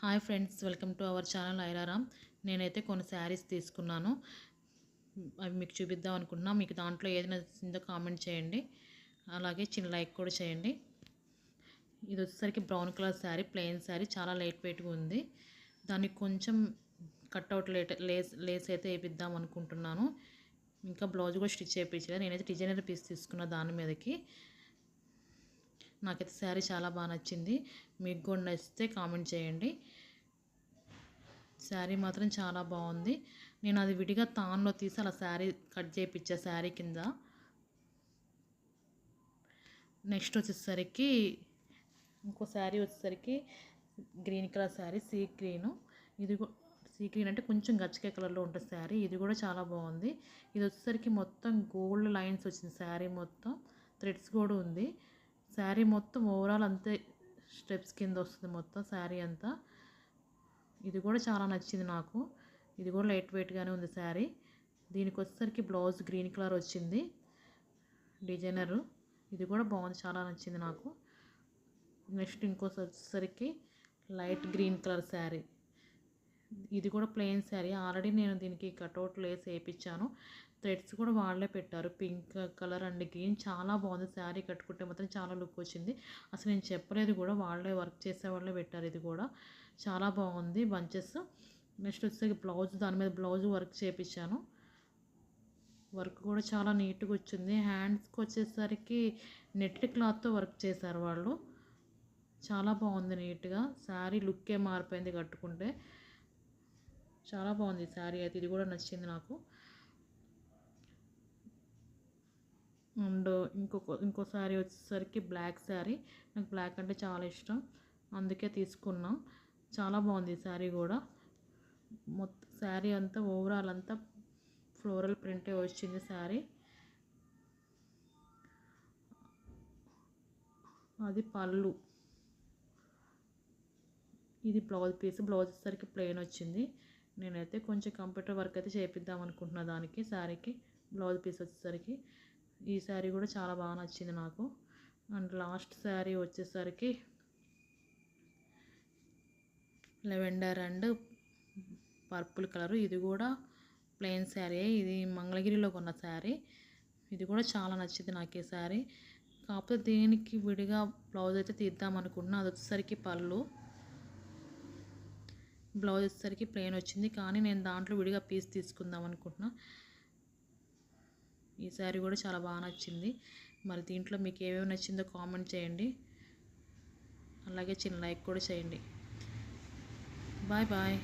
Hi friends, welcome to our channel ఐరారామ్. నేనైతే కొన్ని శారీస్ తీసుకున్నాను. అవి మీకు చూపిద్దాం అనుకుంటున్నా. మీకు దాంట్లో ఏది నచ్చిందో కామెంట్ చేయండి. అలాగే చిన్న లైక్ కూడా చేయండి. ఇది వచ్చేసరికి brown colour sari, plain sari, చాలా లైట్ వెయిట్గా ఉంది. దానికి కొంచెం కట్అవుట్ లేస్ అయితే వేపిద్దాం అనుకుంటున్నాను. ఇంకా బ్లౌజ్ కూడా స్టిచ్ చేయించలేదు. నేనైతే డిజైనర్ పీస్ తీసుకున్న దాని మీదకి. నాకైతే శారీ చాలా బాగా నచ్చింది. మీకు కూడా నచ్చితే కామెంట్ చేయండి. శారీ మాత్రం చాలా బాగుంది. నేను అది విడిగా తాన్లో తీసి అలా శారీ కట్ చేయించా శారీ కింద. నెక్స్ట్ వచ్చేసరికి ఇంకో శారీ వచ్చేసరికి green colour sari, sea green. ఇది సీ గ్రీన్ అంటే కొంచెం గచ్చకాయ కలర్లో ఉంటుంది శారీ. ఇది కూడా చాలా బాగుంది. ఇది వచ్చేసరికి మొత్తం గోల్డ్ లైన్స్ వచ్చింది. శారీ మొత్తం థ్రెడ్స్ కూడా ఉంది. శారీ మొత్తం ఓవరాల్ అంతే స్టెప్స్ కింద వస్తుంది మొత్తం శారీ అంతా. ఇది కూడా చాలా నచ్చింది నాకు. ఇది కూడా లైట్ వెయిట్గానే ఉంది శారీ. దీనికి వచ్చేసరికి బ్లౌజ్ గ్రీన్ కలర్ వచ్చింది డిజైనరు. ఇది కూడా బాగుంది, చాలా నచ్చింది నాకు. నెక్స్ట్ వచ్చేసరికి లైట్ గ్రీన్ కలర్ శారీ. ఇది కూడా ప్లెయిన్ శారీ. ఆల్రెడీ నేను దీనికి కట్అవుట్ లేస్ వేయించాను. థ్రెడ్స్ కూడా వాళ్ళే పెట్టారు. పింక్ కలర్ అండ్ గ్రీన్ చాలా బాగుంది. శారీ కట్టుకుంటే మాత్రం చాలా లుక్ వచ్చింది. అసలు నేను చెప్పలేదు కూడా, వాళ్ళే వర్క్ చేసే వాళ్ళే పెట్టారు. ఇది కూడా చాలా బాగుంది బంచెస్. నెక్స్ట్ వచ్చేసరికి బ్లౌజ్, దాని మీద బ్లౌజ్ వర్క్ చేయించాను. వర్క్ కూడా చాలా నీట్గా వచ్చింది. హ్యాండ్స్కి వచ్చేసరికి నెట్ క్లాత్తో వర్క్ చేశారు వాళ్ళు. చాలా బాగుంది నీట్గా. శారీ లుక్కే మారిపోయింది కట్టుకుంటే. చాలా బాగుంది శారీ అయితే. ఇది కూడా నచ్చింది నాకు. అండ్ ఇంకో శారీ వచ్చేసరికి బ్లాక్ శారీ. నాకు బ్లాక్ అంటే చాలా ఇష్టం, అందుకే తీసుకున్నాం. చాలా బాగుంది ఈ శారీ కూడా. మొత్తం శారీ అంతా ఓవరాల్ అంతా ఫ్లోరల్ ప్రింటే వచ్చింది శారీ. అది పళ్ళు. ఇది బ్లౌజ్ పీస్. బ్లౌజ్ వచ్చేసరికి ప్లెయిన్ వచ్చింది. నేనైతే కొంచెం కంప్యూటర్ వర్క్ అయితే చేపిద్దాం అనుకుంటున్నా దానికి, శారీకి. బ్లౌజ్ పీస్ వచ్చేసరికి ఈ శారీ కూడా చాలా బాగా నచ్చింది నాకు. అండ్ లాస్ట్ శారీ వచ్చేసరికి లెవెండర్ అండ్ పర్పుల్ కలరు. ఇది కూడా ప్లెయిన్ శారీ. ఇది మంగళగిరిలో కొన్న శారీ. ఇది కూడా చాలా నచ్చింది నాకు ఈ శారీ. కాకపోతే దీనికి విడిగా బ్లౌజ్ అయితే తీద్దాం అనుకుంటున్నా. అది వచ్చేసరికి పళ్ళు. బ్లౌజ్ వచ్చేసరికి ప్లెయిన్ వచ్చింది, కానీ నేను దాంట్లో విడిగా పీస్ తీసుకుందాం అనుకుంటున్నా. ఈ శారీ కూడా చాలా బాగా నచ్చింది. మరి దీంట్లో మీకు ఏమేమి నచ్చిందో కామెంట్ చేయండి. అలాగే చిన్న లైక్ కూడా చేయండి. Bye bye.